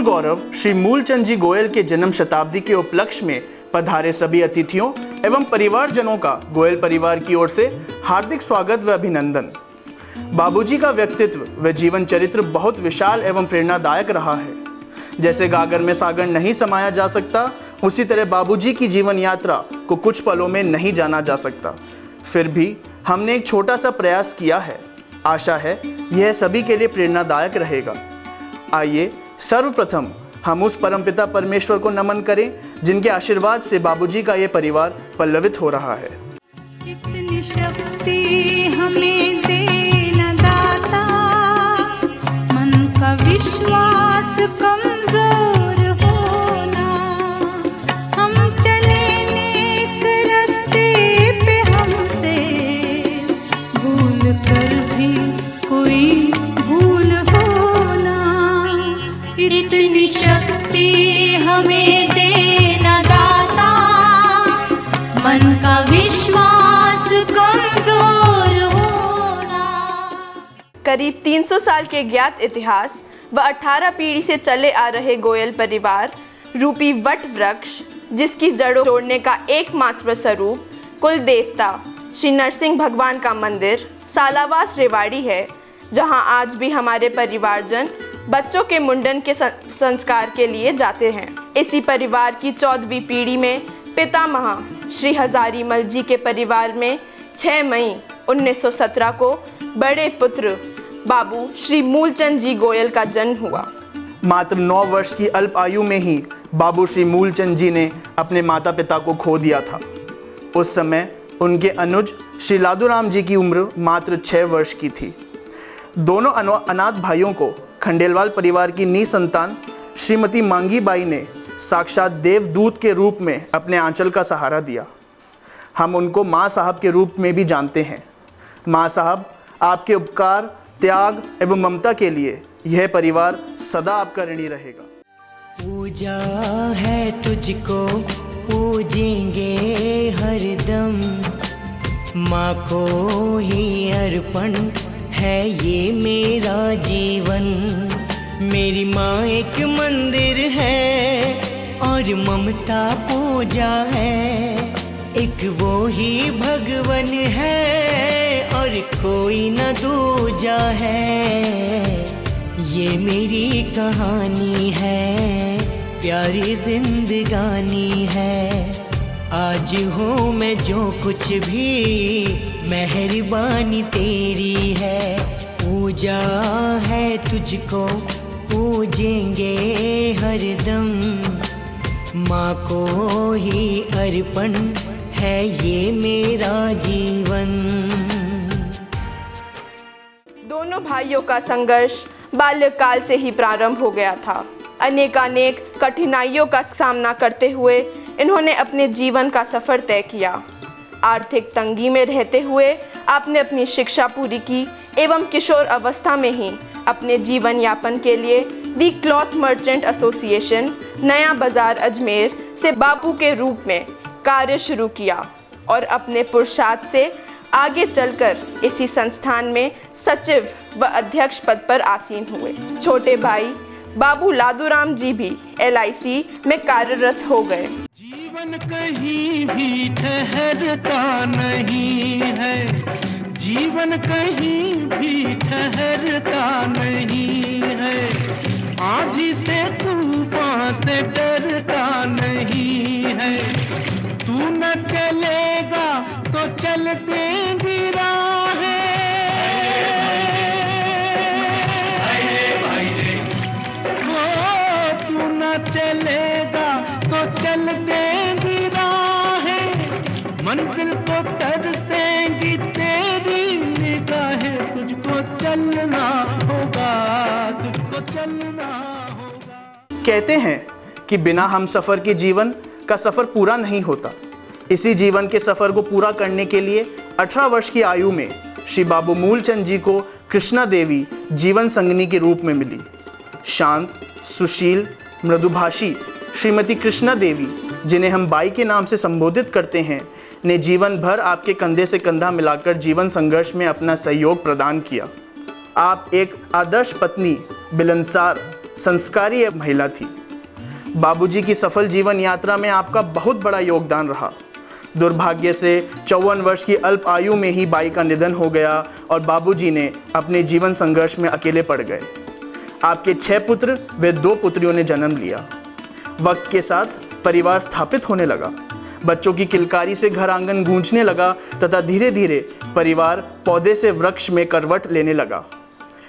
कुल गौरव श्री मूलचंद जी गोयल के जन्म शताब्दी के उपलक्ष्य में पधारे सभी अतिथियों एवं परिवारजनों का गोयल परिवार की ओर से हार्दिक स्वागत व अभिनंदन। बाबूजी का व्यक्तित्व व जीवन चरित्र बहुत विशाल एवं प्रेरणादायक रहा है। जैसे गागर में सागर नहीं समाया जा सकता, उसी तरह बाबूजी की जीवन यात्रा को कुछ पलों में नहीं जाना जा सकता। फिर भी हमने एक छोटा सा प्रयास किया है। आशा है यह सभी के लिए प्रेरणादायक रहेगा। आइए सर्वप्रथम हम उस परमपिता परमेश्वर को नमन करें जिनके आशीर्वाद से बाबूजी का ये परिवार पल्लवित हो रहा है। इतनी शक्ति हमें देना दाता, मन का विश्वास कमजोर होना, हम चले नेक रास्ते पे हमसे भूल कर भी कोई भूल होना। इतनी शक्ति हमें देना दाता, मन का विश्वास कमजोर होना। करीब 300 साल के ज्ञात इतिहास व 18 पीढ़ी से चले आ रहे गोयल परिवार रूपी वट वृक्ष, जिसकी जड़ों जोड़ने का एकमात्र स्वरूप कुल देवता श्री नरसिंह भगवान का मंदिर सालावास रेवाड़ी है, जहां आज भी हमारे परिवारजन बच्चों के मुंडन के संस्कार के लिए जाते हैं। इसी परिवार की 14वीं पीढ़ी में पितामह श्री हजारीमल जी के परिवार में 6 मई 1917 को बड़े पुत्र बाबू श्री मूलचंद जी गोयल का जन्म हुआ। मात्र 9 वर्ष की अल्प आयु में ही बाबू श्री मूलचंद जी ने अपने माता पिता को खो दिया था। उस समय उनके अनुज श्री लादूराम जी की उम्र मात्र 6 वर्ष की थी। दोनों अनाथ भाइयों को खंडेलवाल परिवार की निसंतान श्रीमती मांगी बाई ने साक्षात देवदूत के रूप में अपने आंचल का सहारा दिया। हम उनको माँ साहब के रूप में भी जानते हैं। माँ साहब, आपके उपकार, त्याग एवं ममता के लिए यह परिवार सदा आपका ऋणी रहेगा। पूजा है तुझको, पूजेंगे हरदम, माँ को ही अर्पण है ये मेरा जीवन। मेरी माँ एक मंदिर है और ममता पूजा है, एक वो ही भगवन है और कोई न दूजा है। ये मेरी कहानी है, प्यारी जिंदगानी है। आज हूँ मैं जो कुछ भी, मेहरबानी तेरी है। पूजा है तुझको, पूजेंगे हरदम, माँ को ही अर्पण है ये मेरा जीवन। दोनों भाइयों का संघर्ष बाल्यकाल से ही प्रारंभ हो गया था। अनेकानेक कठिनाइयों का सामना करते हुए इन्होंने अपने जीवन का सफ़र तय किया। आर्थिक तंगी में रहते हुए आपने अपनी शिक्षा पूरी की एवं किशोर अवस्था में ही अपने जीवन यापन के लिए दी क्लॉथ मर्चेंट एसोसिएशन नया बाजार अजमेर से बापू के रूप में कार्य शुरू किया और अपने पुरुषार्थ से आगे चलकर इसी संस्थान में सचिव व अध्यक्ष पद पर आसीन हुए। छोटे भाई बाबू लादूराम जी भी LIC में कार्यरत हो गए। जीवन कहीं भी ठहरता नहीं है, जीवन कहीं भी ठहरता नहीं है। आंधी से तूफान से डरता नहीं है। तू न चलेगा तो चल देंगी राहें, तू न चलेगा तो चल देंगी राहें। मंजिल को तरसेंगी तेरी निगाहें। तुझको चलना होगा, तुझको चलना होगा। कहते हैं कि बिना हम सफ़र के जीवन का सफ़र पूरा नहीं होता। इसी जीवन के सफ़र को पूरा करने के लिए 18 वर्ष की आयु में श्री बाबू मूलचंद जी को कृष्णा देवी जीवन संगनी के रूप में मिली। शांत, सुशील, मृदुभाषी श्रीमती कृष्णा देवी, जिन्हें हम बाई के नाम से संबोधित करते हैं, ने जीवन भर आपके कंधे से कंधा मिलाकर जीवन संघर्ष में अपना सहयोग प्रदान किया। आप एक आदर्श पत्नी, मिलनसार, संस्कारी महिला थी। बाबूजी की सफल जीवन यात्रा में आपका बहुत बड़ा योगदान रहा। दुर्भाग्य से 54 वर्ष की अल्प आयु में ही बाई का निधन हो गया और बाबूजी ने अपने जीवन संघर्ष में अकेले पड़ गए। आपके 6 पुत्र व 2 पुत्रियों ने जन्म लिया। वक्त के साथ परिवार स्थापित होने लगा। बच्चों की किलकारी से घर आंगन गूंजने लगा तथा धीरे धीरे परिवार पौधे से वृक्ष में करवट लेने लगा।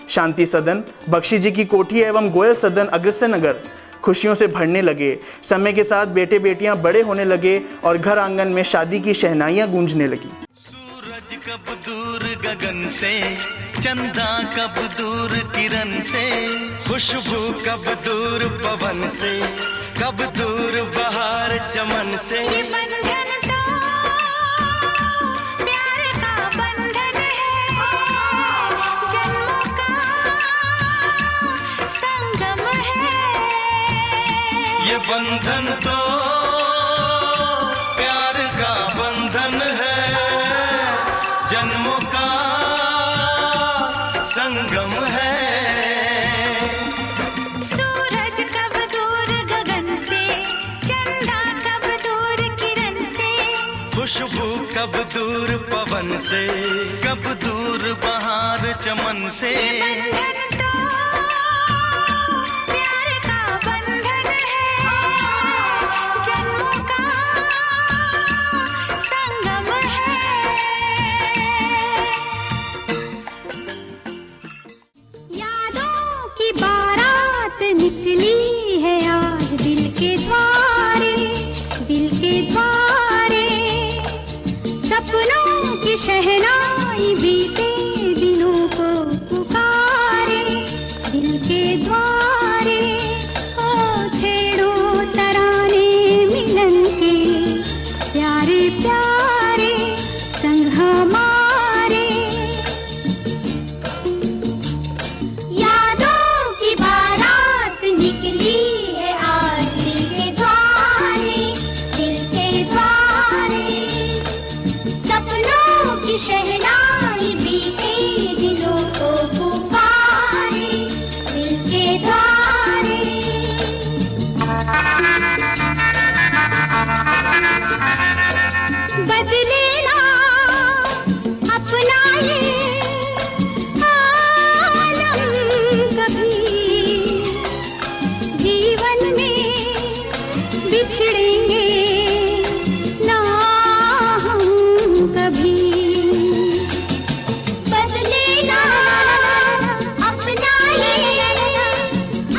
शांति सदन, बख्शी जी की कोठी एवं गोयल सदन अग्रसेन नगर खुशियों से भरने लगे। समय के साथ बेटे बेटियां बड़े होने लगे और घर आंगन में शादी की शहनाइयां गूंजने लगी। सूरज कब दूर गगन से, चंदा कब दूर किरण से, खुशबू कब दूर पवन से, कब दूर बहार चमन से। ये बंधन तो प्यार का बंधन है, जन्मों का संगम है। ये बंधन तो प्यार का बंधन है, जन्मों का संगम है। सूरज कब दूर गगन से, चंदा कब दूर किरण से, खुशबू कब दूर पवन से, कब दूर बहार चमन से। बंधन तो प्यार का बंधन है, जन्मों का संगम है। यादों की बारात निकली है आज दिल के द्वारे, दिल के द्वारे। सपनों की शहनाई बीते दिनों को पुकारे, दिल के द्वारे। ओ छेड़ो तराने मिलन के, प्यारे प्यारे संग हमारे। यादों की बारात निकली है आज दिल के द्वारे, दिल के द्वारे। सपनों की शहनाई बीते दिलों को पुकारे, दिल के द्वारे। बदले ना अपना ये आलम कभी, जीवन में बिछड़ेंगे ना हम कभी। बदले ना अपना ये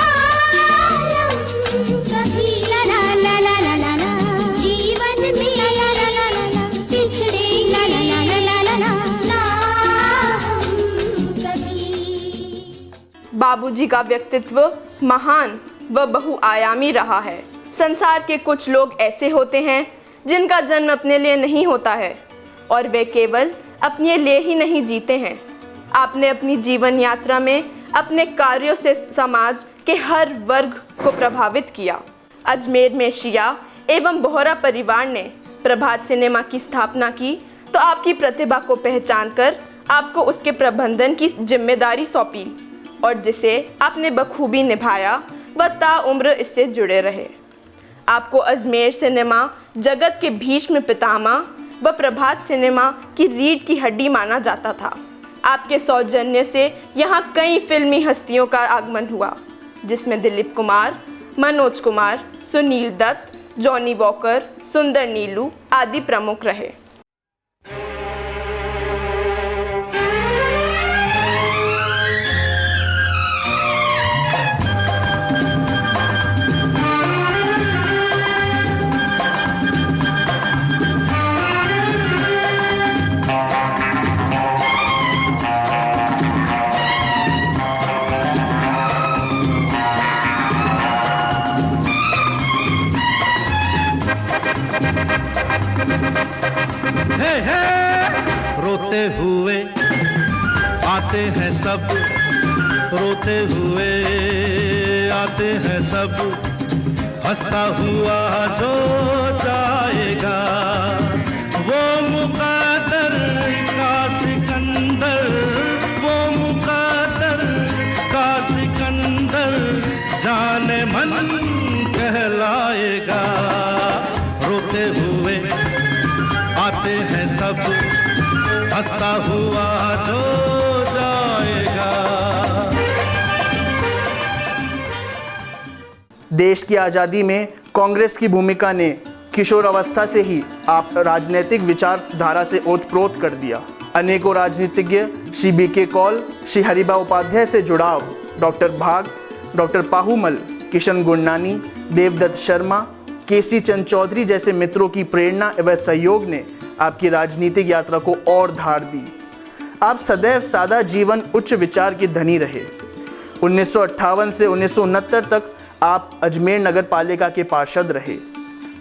आलम कभी, ला ला ला ला ला ला ला। जीवन में ला ला ला ला ला बिछड़ेंगे ला ला ला ला ला ला ला ना हम कभी। बाबूजी का व्यक्तित्व महान व बहुआयामी रहा है। संसार के कुछ लोग ऐसे होते हैं जिनका जन्म अपने लिए नहीं होता है और वे केवल अपने लिए ही नहीं जीते हैं। आपने अपनी जीवन यात्रा में अपने कार्यों से समाज के हर वर्ग को प्रभावित किया। अजमेर में शिया एवं बोहरा परिवार ने प्रभात सिनेमा की स्थापना की तो आपकी प्रतिभा को पहचान कर आपको उसके प्रबंधन की जिम्मेदारी सौंपी और जिसे आपने बखूबी निभाया व ताउम्र इससे जुड़े रहे। आपको अजमेर सिनेमा जगत के भीष्म पितामह व प्रभात सिनेमा की रीढ़ की हड्डी माना जाता था। आपके सौजन्य से यहाँ कई फिल्मी हस्तियों का आगमन हुआ, जिसमें दिलीप कुमार, मनोज कुमार, सुनील दत्त, जॉनी वॉकर, सुंदर नीलू आदि प्रमुख रहे। हे हे रोते हुए आते हैं सब, रोते हुए आते हैं सब, हंसता हुआ जो जाएगा वो मुक़द्दर का सिकंदर, वो मुक़द्दर का सिकंदर हंसता हुआ जो जाएगा। देश की आज़ादी में कांग्रेस की भूमिका ने किशोर अवस्था से ही आप राजनीतिक विचारधारा से ओतप्रोत कर दिया। अनेकों राजनीतिज्ञ श्री बी.के. कौल, श्री हरिभा उपाध्याय से जुड़ाव, डॉक्टर भाग, डॉक्टर पाहुमल, किशन गुरनानी, देवदत्त शर्मा, के.सी. चंद चौधरी जैसे मित्रों की प्रेरणा एवं सहयोग ने आपकी राजनीतिक यात्रा को और धार दी। आप सदैव सादा जीवन, उच्च विचार के धनी रहे। 1958 से 1969 तक आप अजमेर नगर पालिका के पार्षद रहे।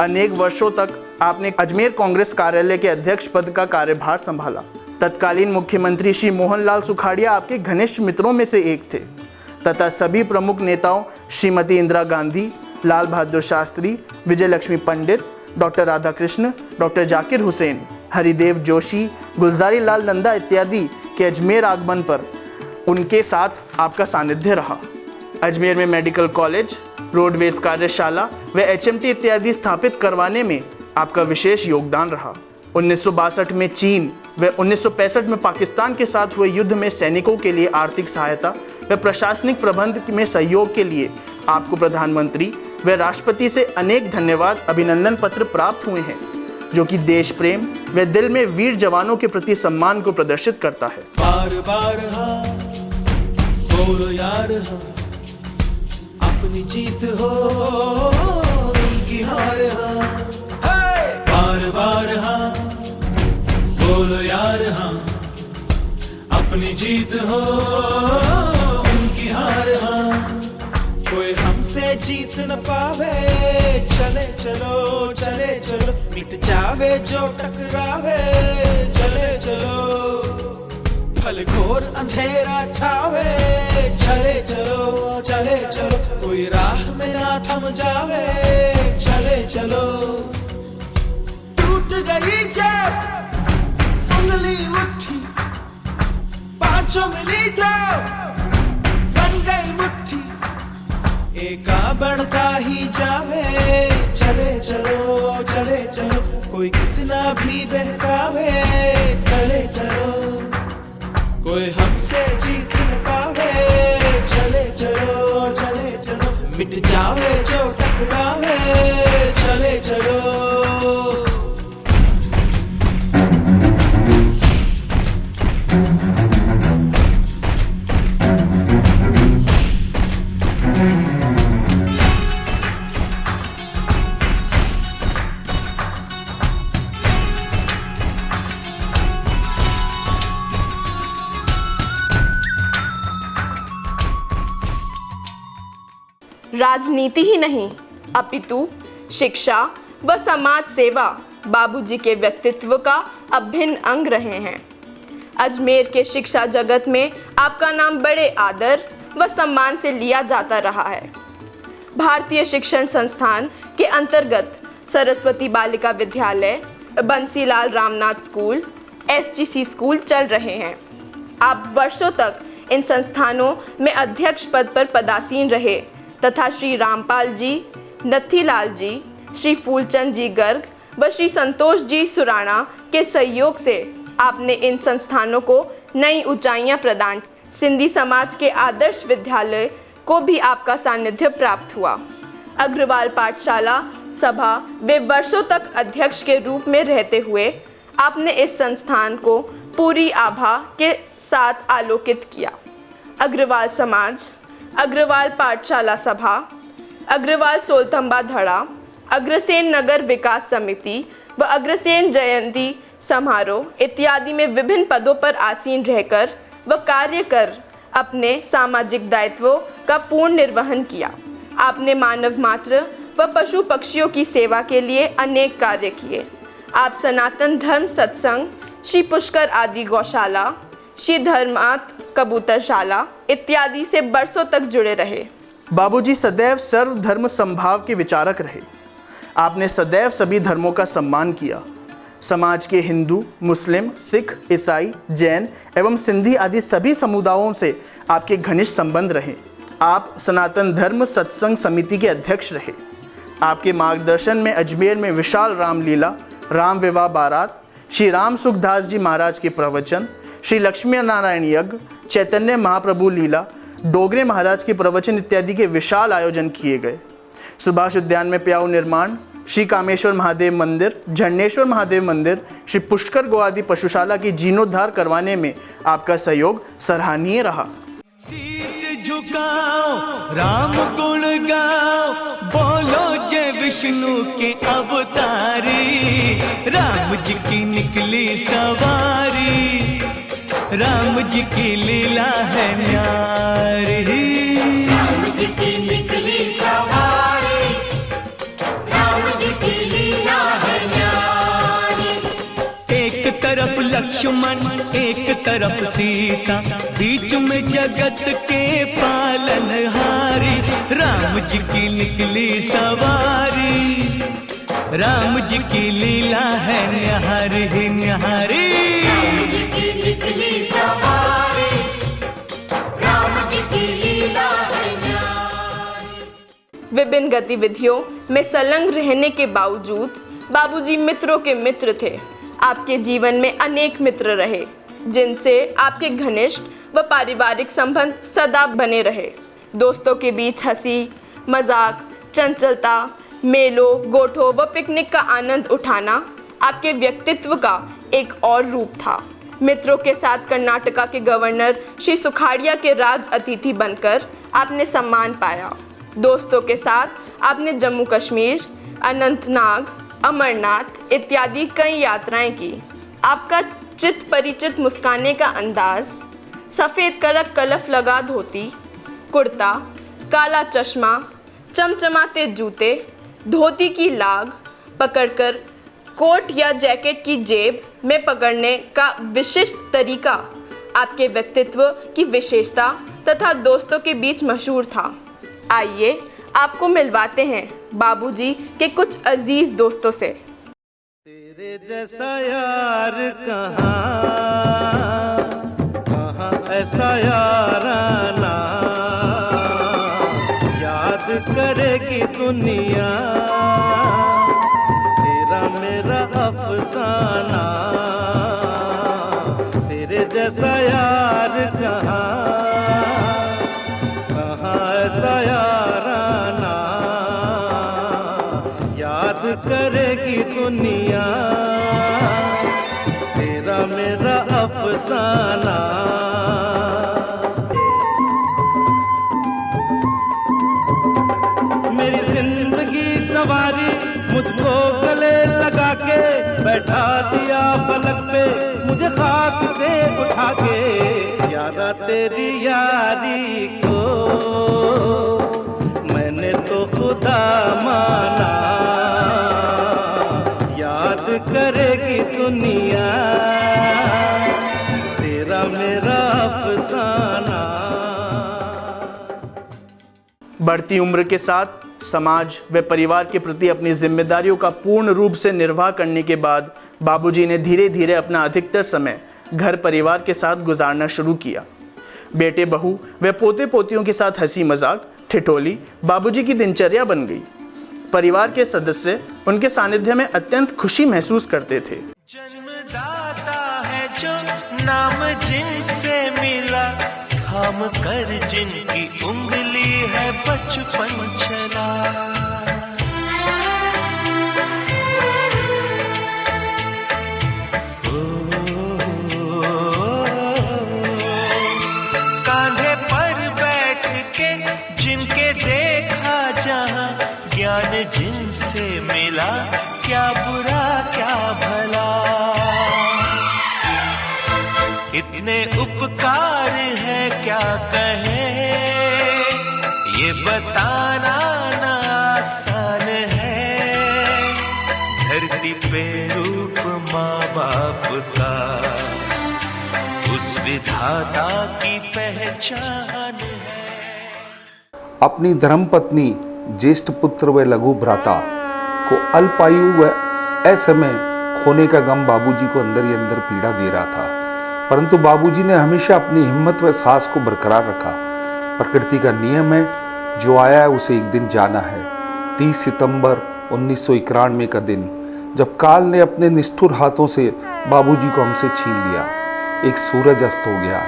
अनेक वर्षों तक आपने अजमेर कांग्रेस कार्यालय के अध्यक्ष पद का कार्यभार संभाला। तत्कालीन मुख्यमंत्री श्री मोहनलाल सुखाड़िया आपके घनिष्ठ मित्रों में से एक थे तथा सभी प्रमुख नेताओं श्रीमती इंदिरा गांधी, लाल बहादुर शास्त्री, विजय लक्ष्मी पंडित, डॉक्टर राधाकृष्ण, डॉक्टर जाकिर हुसैन, हरिदेव जोशी, गुलजारी लाल नंदा इत्यादि के अजमेर आगमन पर उनके साथ आपका सानिध्य रहा। अजमेर में मेडिकल कॉलेज, रोडवेज कार्यशाला व HMT इत्यादि स्थापित करवाने में आपका विशेष योगदान रहा। 1962 में चीन व 1965 में पाकिस्तान के साथ हुए युद्ध में सैनिकों के लिए आर्थिक सहायता व प्रशासनिक प्रबंध में सहयोग के लिए आपको प्रधानमंत्री व राष्ट्रपति से अनेक धन्यवाद अभिनंदन पत्र प्राप्त हुए हैं, जो कि देश प्रेम व दिल में वीर जवानों के प्रति सम्मान को प्रदर्शित करता है। बार बार हाँ बोलो यार, हाँ अपनी जीत हो उनकी हार, हाँ बार बार हाँ बोलो यार, हाँ अपनी जीत हो उनकी हार, हाँ कोई हमसे जीत न पावे, चले चलो चले चलो, मिट जावे जो टकरावे, चले चलो भले घोर अंधेरा छावे, चले चलो चले चलो, कोई राह में ना थम जावे, चले चलो। टूट गई जब उंगली मुट्ठी, पांचों मिली तो बन गई मुट्ठी, एका बढ़ता ही जावे, चले चलो चले चलो, कोई कितना भी बहकावे, चले चलो कोई हमसे जीत न पावे, चले चलो चले चलो, मिट जावे जो टकरावे, चले चलो। राजनीति ही नहीं अपितु शिक्षा व समाज सेवा बाबूजी के व्यक्तित्व का अभिन्न अंग रहे हैं। अजमेर के शिक्षा जगत में आपका नाम बड़े आदर व सम्मान से लिया जाता रहा है। भारतीय शिक्षण संस्थान के अंतर्गत Saraswati Balika Vidyalaya, Bansilal Ramnath school, SGC school चल रहे हैं। आप वर्षों तक इन संस्थानों में अध्यक्ष पद पर पदासीन रहे तथा श्री रामपाल जी, नथीलाल जी, श्री फूलचंद जी गर्ग व श्री संतोष जी सुराणा के सहयोग से आपने इन संस्थानों को नई ऊंचाइयां प्रदान। सिंधी समाज के आदर्श विद्यालय को भी आपका सानिध्य प्राप्त हुआ। अग्रवाल पाठशाला सभा वे वर्षों तक अध्यक्ष के रूप में रहते हुए आपने इस संस्थान को पूरी आभा के साथ आलोकित किया। अग्रवाल समाज, अग्रवाल पाठशाला सभा, अग्रवाल सोलथंबा धड़ा, अग्रसेन नगर विकास समिति व अग्रसेन जयंती समारोह इत्यादि में विभिन्न पदों पर आसीन रहकर व कार्य कर अपने सामाजिक दायित्वों का पूर्ण निर्वहन किया। आपने मानव मात्र व पशु पक्षियों की सेवा के लिए अनेक कार्य किए। आप सनातन धर्म सत्संग, श्री पुष्कर आदि गौशाला, श्री धर्मात कबूतरशाला इत्यादि से बरसों तक जुड़े रहे। बाबूजी सदैव सर्वधर्म समभाव के विचारक रहे। आपने सदैव सभी धर्मों का सम्मान किया। समाज के हिंदू, मुस्लिम, सिख, ईसाई, जैन एवं सिंधी आदि सभी समुदायों से आपके घनिष्ठ संबंध रहे। आप सनातन धर्म सत्संग समिति के अध्यक्ष रहे। आपके मार्गदर्शन में अजमेर में विशाल रामलीला, राम विवाह बारात, श्री राम सुखदास जी महाराज के प्रवचन, श्री लक्ष्मी नारायण यज्ञ, चैतन्य महाप्रभु लीला, डोगरे महाराज के प्रवचन इत्यादि के विशाल आयोजन किए गए। सुभाष उद्यान में प्याऊ निर्माण, श्री कामेश्वर महादेव मंदिर, झंडेश्वर महादेव मंदिर, श्री पुष्कर गो आदि पशुशाला की जीर्णोद्धार करवाने में आपका सहयोग सराहनीय रहा। शीश झुकाओ, राम गुण गाओ, बोलो जय विष्णु के अवतारी। राम जी की निकली सवारी, राम जी की लीला है न्यारी। राम जी की निकली सवारी, राम जी की लीला है न्यारी। एक तरफ लक्ष्मण, एक तरफ सीता, बीच में जगत के पालनहारी। राम जी की निकली सवारी, राम जी की लीला है न्यारी न्यारी। राम जी की निकली सवारी, राम जी की लीला है न्यारी। विभिन्न गतिविधियों में संलग्न रहने के बावजूद बाबूजी मित्रों के मित्र थे। आपके जीवन में अनेक मित्र रहे जिनसे आपके घनिष्ठ व पारिवारिक संबंध सदा बने रहे। दोस्तों के बीच हंसी मजाक, चंचलता, मेलों, गोठों व पिकनिक का आनंद उठाना आपके व्यक्तित्व का एक और रूप था। मित्रों के साथ कर्नाटका के गवर्नर श्री सुखाड़िया के राज अतिथि बनकर आपने सम्मान पाया। दोस्तों के साथ आपने जम्मू कश्मीर, अनंतनाग, अमरनाथ इत्यादि कई यात्राएं की। आपका चित परिचित मुस्काने का अंदाज, सफ़ेद कड़क कलफ लगा धोती, कुर्ता, काला चश्मा, चमचमाते जूते, धोती की लाग पकड़कर कोट या जैकेट की जेब में पकड़ने का विशिष्ट तरीका आपके व्यक्तित्व की विशेषता तथा दोस्तों के बीच मशहूर था। आइए आपको मिलवाते हैं बाबूजी के कुछ अजीज दोस्तों से। तेरे जैसा यार कहाँ ऐसा याराना, याद करेगी दुनिया तेरा मेरा अफसाना। तेरे जैसा यार कहाँ ऐसा याराना, याद करेगी दुनिया तेरा मेरा अफसाना। मेरी जिंदगी सवारी मुझको गले लगा के बैठा दिया पलक पे, मुझे खाक से उठा के। यारा तेरी यारी को मैंने तो खुदा माना, याद करेगी दुनिया तेरा मेरा अफसाना। बढ़ती उम्र के साथ समाज व परिवार के प्रति अपनी जिम्मेदारियों का पूर्ण रूप से निर्वाह करने के बाद बाबूजी ने धीरे धीरे अपना अधिकतर समय घर परिवार के साथ गुजारना शुरू किया। बेटे बहू व पोते पोतियों के साथ हंसी मजाक, ठिठोली बाबूजी की दिनचर्या बन गई। परिवार के सदस्य उनके सानिध्य में अत्यंत खुशी महसूस करते थे। जन्मदाता है जो नाम जिनसे मिला, थाम कर जिनकी उंगली है बचपन चला। कांधे पर बैठ के जिनके देखा जहां, ज्ञान जिनसे मिला क्या बुरा क्या भला। इतने उपकार है क्या कहें, ये बताना ना आसान है। धरती पे रूप माँ बाप का उस विधाता की पहचान है। अपनी धर्मपत्नी, ज्येष्ठ पुत्र व लघु भ्राता को अल्पायु व असमय खोने का गम बाबूजी को अंदर ही अंदर पीड़ा दे रहा था, परंतु बाबूजी ने हमेशा अपनी हिम्मत व साहस को बरकरार रखा। प्रकृति का नियम है, जो आया है उसे एक दिन जाना है। 30 सितंबर 1991 का दिन जब काल ने अपने निष्ठुर हाथों से बाबूजी को हमसे छीन लिया। एक सूरज अस्त हो गया,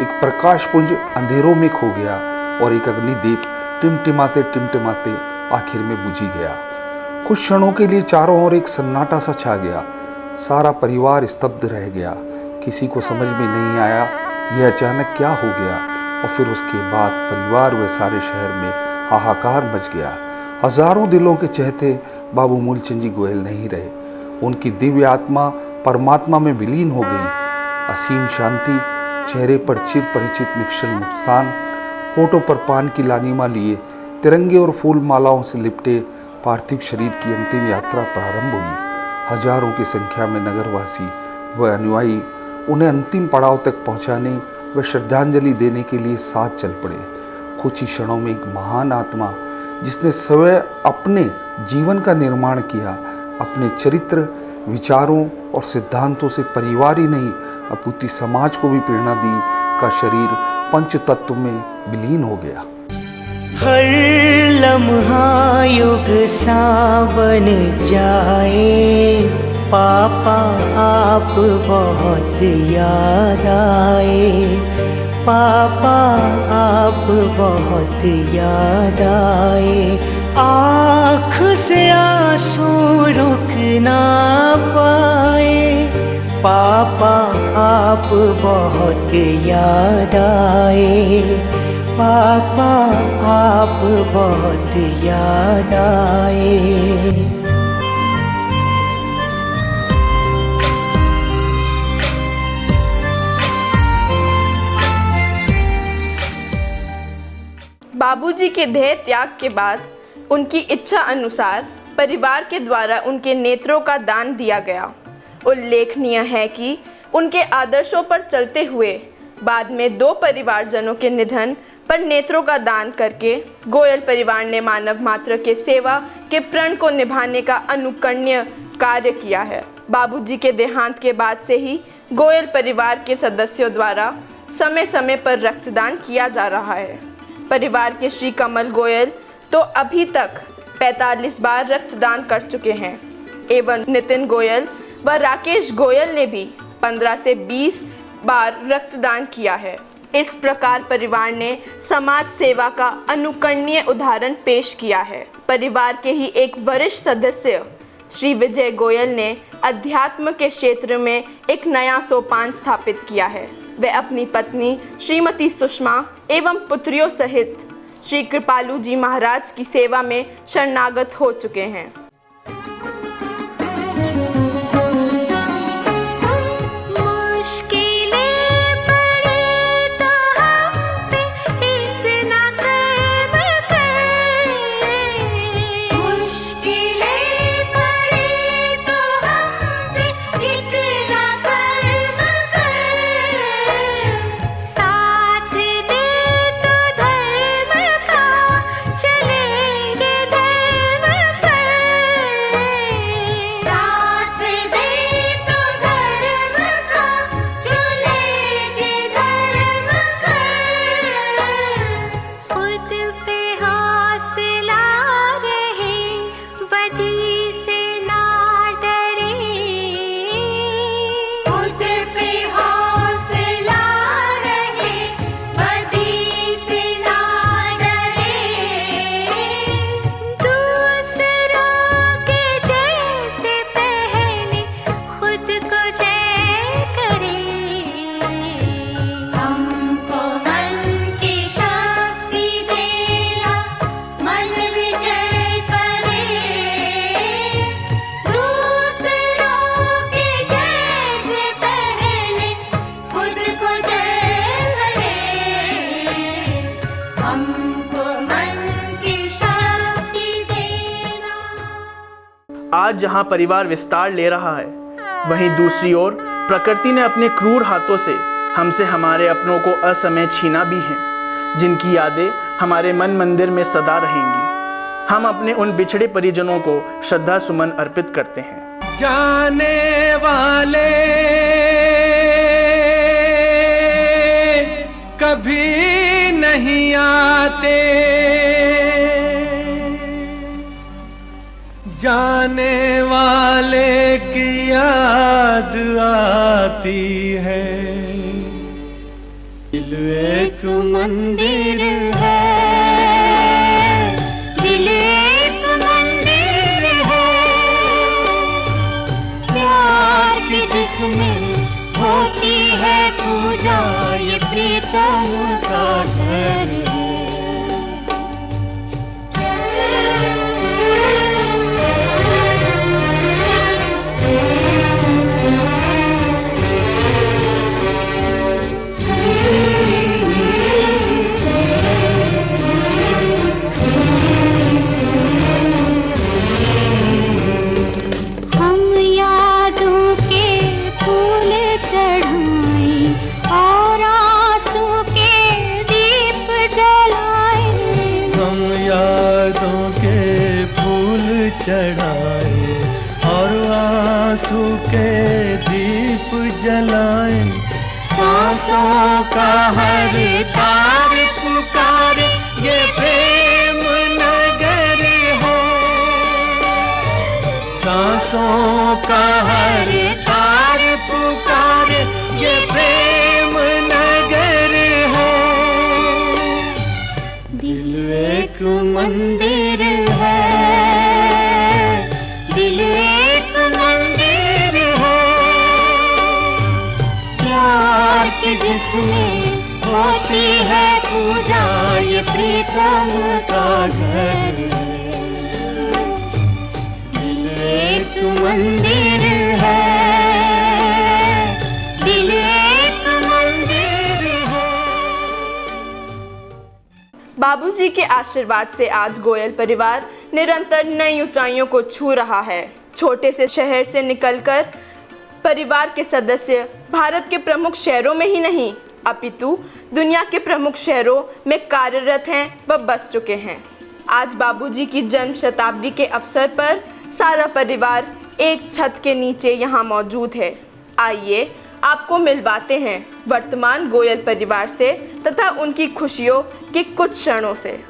एक प्रकाशपुंज अंधेरों में खो गया और एक अग्निदीप टिमटिमाते टिमटिमाते आखिर में बुझी गया। कुछ क्षणों के लिए चारों ओर एक सन्नाटा सा छा गया। सारा परिवार स्तब्ध रह गया। किसी को समझ में नहीं आया यह अचानक क्या हो गया। और फिर उसके बाद परिवार व सारे शहर में हाहाकार मच गया। हजारों दिलों के चहेते बाबू मूलचंद जी गोयल नहीं रहे। उनकी दिव्य आत्मा परमात्मा में विलीन हो गई। असीम शांति, चेहरे पर चिर परिचित निश्चल मुस्कान, होठों पर पान की लालिमा लिए तिरंगे और फूल मालाओं से लिपटे पार्थिव शरीर की अंतिम यात्रा प्रारंभ हुई। हजारों की संख्या में नगरवासी व अनुयायी उन्हें अंतिम पड़ाव तक पहुंचाने व श्रद्धांजलि देने के लिए साथ चल पड़े। कुछ ही क्षणों में एक महान आत्मा जिसने स्वयं अपने जीवन का निर्माण किया, अपने चरित्र, विचारों और सिद्धांतों से परिवार ही नहीं अपूर्ति समाज को भी प्रेरणा दी, का शरीर पंच तत्व में विलीन हो गया। हर लम्हा युग सा बन जाए, पापा आप बहुत याद आए, पापा आप बहुत याद आए। आँख से आंसू रुक ना पाए, पापा आप बहुत याद आए, पापा आप बहुत याद आए। बाबूजी के देह त्याग के बाद उनकी इच्छा अनुसार परिवार के द्वारा उनके नेत्रों का दान दिया गया। उल्लेखनीय है कि उनके आदर्शों पर चलते हुए बाद में 2 परिवारजनों के निधन पर नेत्रों का दान करके गोयल परिवार ने मानव मात्र के सेवा के प्रण को निभाने का अनुकरणीय कार्य किया है। बाबूजी के देहांत के बाद से ही गोयल परिवार के सदस्यों द्वारा समय समय पर रक्तदान किया जा रहा है। परिवार के श्री कमल गोयल तो अभी तक 45 बार रक्तदान कर चुके हैं एवं नितिन गोयल व राकेश गोयल ने भी 15 से 20 बार रक्तदान किया है। इस प्रकार परिवार ने समाज सेवा का अनुकरणीय उदाहरण पेश किया है। परिवार के ही एक वरिष्ठ सदस्य श्री विजय गोयल ने अध्यात्म के क्षेत्र में एक नया सोपान स्थापित किया है। वे अपनी पत्नी श्रीमती सुषमा एवं पुत्रियों सहित श्री कृपालू जी महाराज की सेवा में शरणागत हो चुके हैं। आज जहां परिवार विस्तार ले रहा है, वहीं दूसरी ओर प्रकृति ने अपने क्रूर हाथों से हमसे हमारे अपनों को असमय छीना भी है, जिनकी यादें हमारे मन मंदिर में सदा रहेंगी। हम अपने उन बिछड़े परिजनों को श्रद्धा सुमन अर्पित करते हैं। जाने वाले कभी नहीं आते, जाने वाले की याद आती है। दिल एक मंदिर है, दिल एक मंदिर है, प्यार की जिसमें होती है पूजा, ये प्रीतम का घर है। हम यादों के फूल चढ़ाएं और आंसू के दीप जलाएं। हम यादों के फूल चढ़ाए और आंसू के दीप जलाएं। सांसों का हर तार पुकारे, ये प्रेम नगर है। सांसों का हर तार पुकारे, ये प्रेम नगर है। दिल एक मंदिर है, दिल एक मंदिर है, प्यार की जिसमें होती है पूजा, ये प्रीतम का घर है। दिल एक मंदिर है, दिल एक मंदिर है। बाबूजी के आशीर्वाद से आज गोयल परिवार निरंतर नई ऊंचाइयों को छू रहा है। छोटे से शहर से निकलकर परिवार के सदस्य भारत के प्रमुख शहरों में ही नहीं अपितु दुनिया के प्रमुख शहरों में कार्यरत हैं व बस चुके हैं। आज बाबूजी की जन्म शताब्दी के अवसर पर सारा परिवार एक छत के नीचे यहाँ मौजूद है। आइए आपको मिलवाते हैं वर्तमान गोयल परिवार से तथा उनकी खुशियों के कुछ क्षणों से।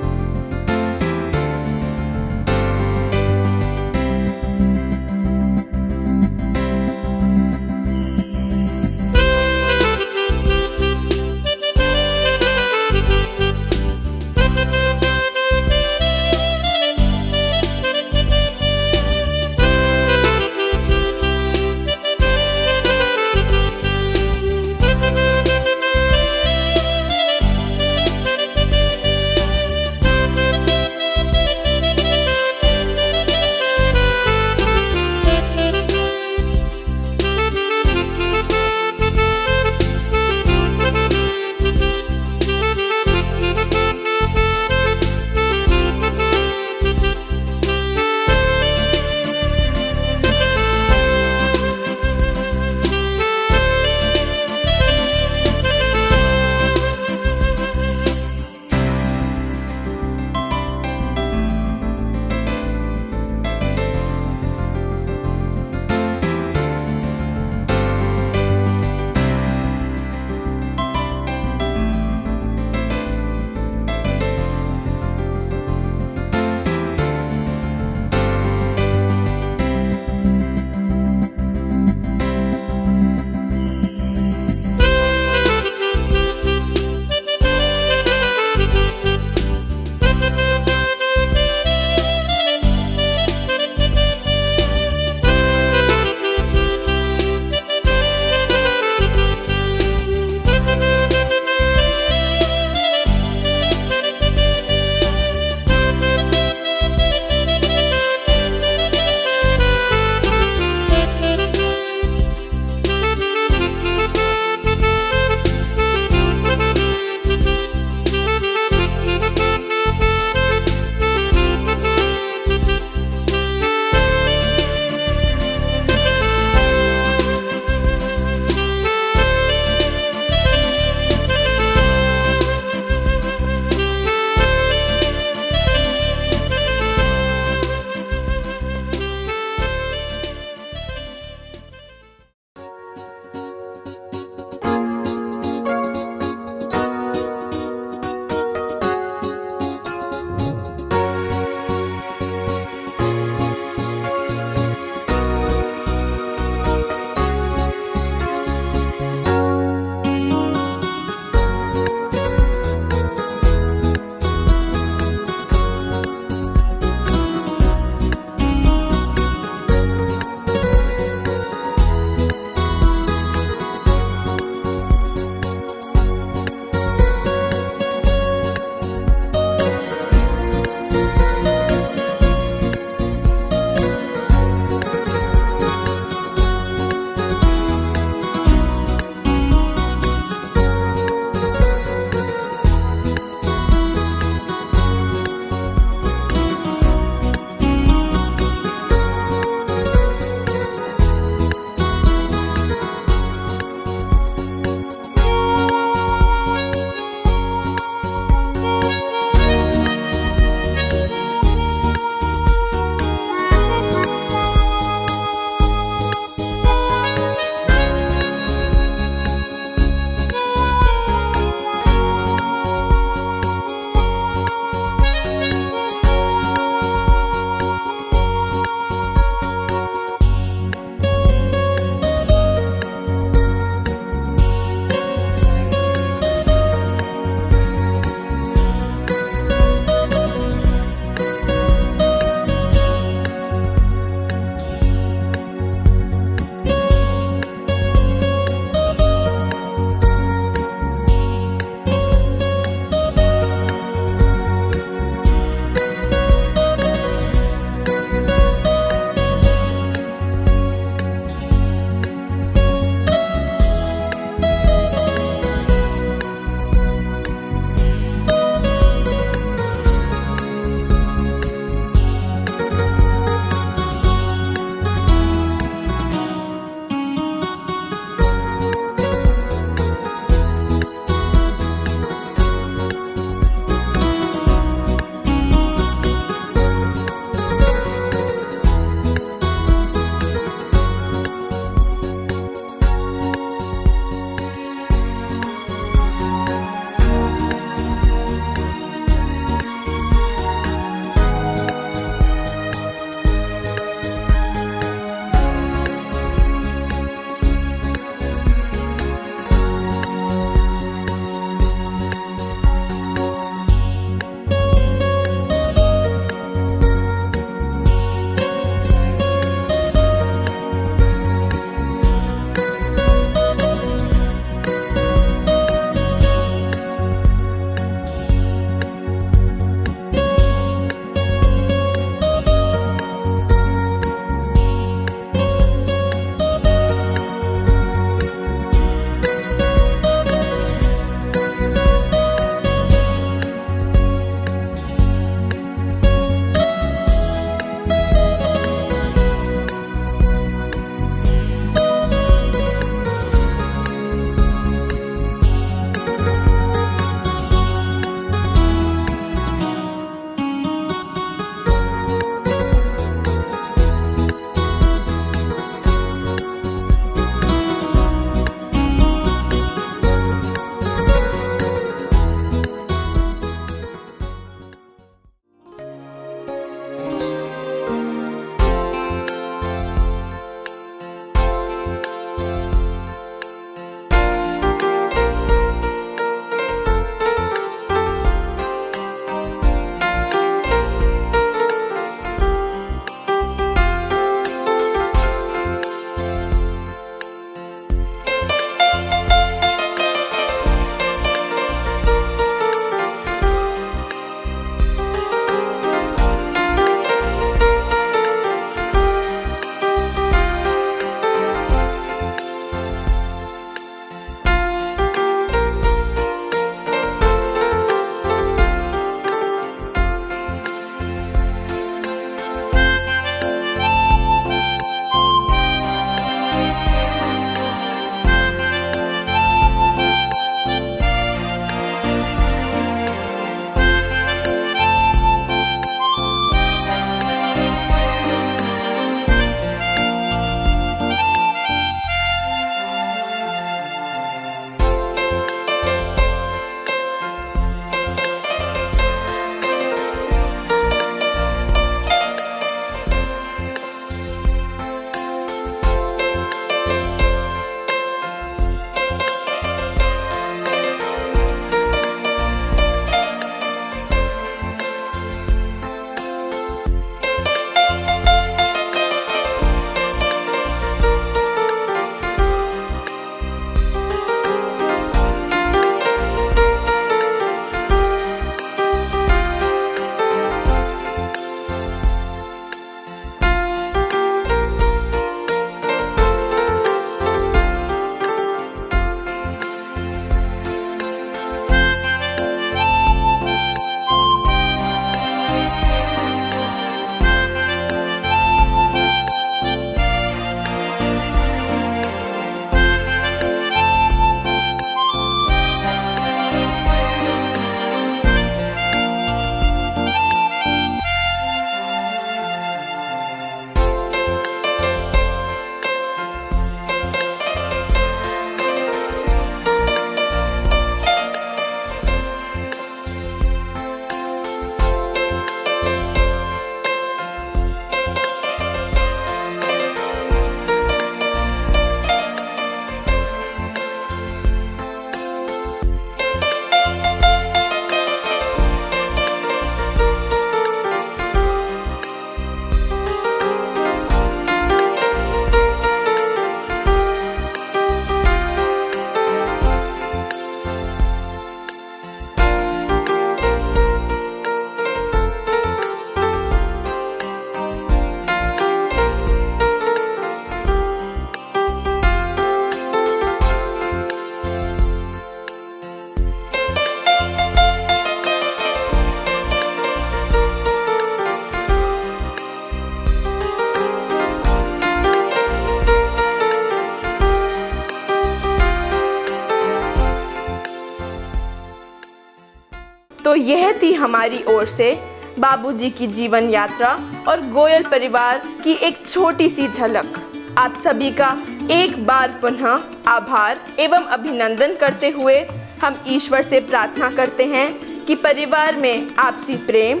यह थी हमारी ओर से बाबूजी की जीवन यात्रा और गोयल परिवार की एक छोटी सी झलक। आप सभी का एक बार पुनः आभार एवं अभिनंदन करते हुए हम ईश्वर से प्रार्थना करते हैं कि परिवार में आपसी प्रेम,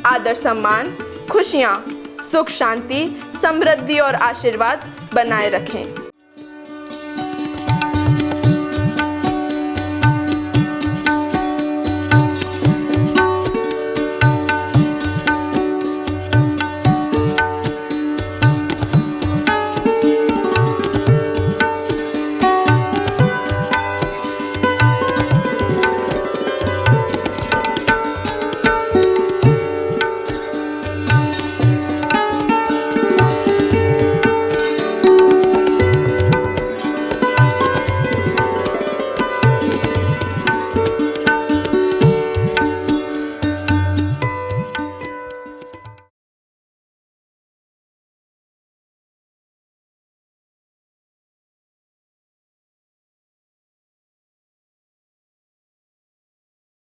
आदर सम्मान, खुशियाँ, सुख शांति, समृद्धि और आशीर्वाद बनाए रखें।